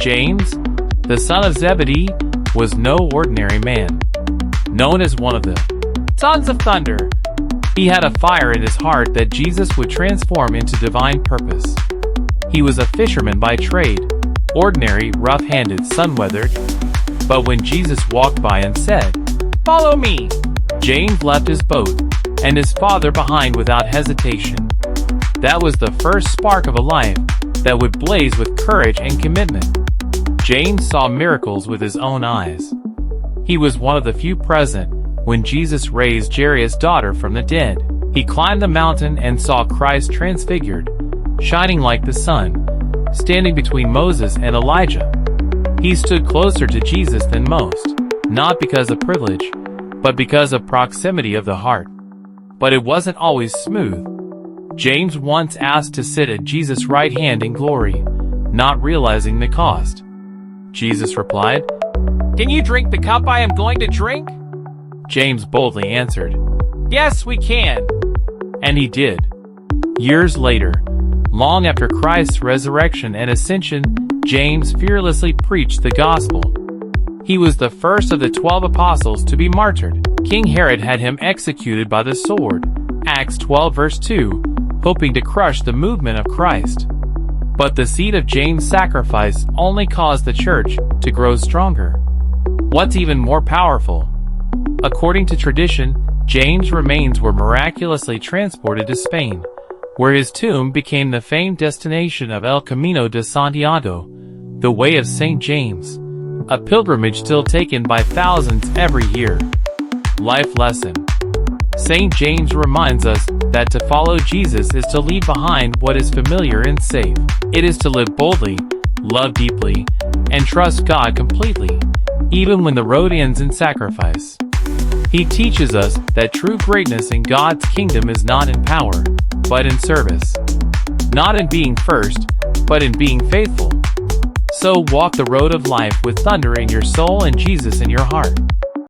James, the son of Zebedee, was no ordinary man. Known as one of the sons of thunder, he had a fire in his heart that Jesus would transform into divine purpose. He was a fisherman by trade, ordinary, rough-handed, sun-weathered. But when Jesus walked by and said, "Follow me," James left his boat and his father behind without hesitation. That was the first spark of a life that would blaze with courage and commitment. James saw miracles with his own eyes. He was one of the few present when Jesus raised Jairus' daughter from the dead. He climbed the mountain and saw Christ transfigured, shining like the sun, standing between Moses and Elijah. He stood closer to Jesus than most, not because of privilege, but because of proximity of the heart. But it wasn't always smooth. James once asked to sit at Jesus' right hand in glory, not realizing the cost. Jesus replied, "Can you drink the cup I am going to drink?" James boldly answered, "Yes, we can." And he did. Years later, long after Christ's resurrection and ascension, James fearlessly preached the gospel. He was the first of the 12 apostles to be martyred. King Herod had him executed by the sword, Acts 12 verse 2, hoping to crush the movement of Christ. But the seed of James' sacrifice only caused the church to grow stronger. What's even more powerful? According to tradition, James' remains were miraculously transported to Spain, where his tomb became the famed destination of El Camino de Santiago, the Way of St. James, a pilgrimage still taken by thousands every year. Life lesson. St. James reminds us that to follow Jesus is to leave behind what is familiar and safe. It is to live boldly, love deeply, and trust God completely, even when the road ends in sacrifice. He teaches us that true greatness in God's kingdom is not in power, but in service. Not in being first, but in being faithful. So walk the road of life with thunder in your soul and Jesus in your heart.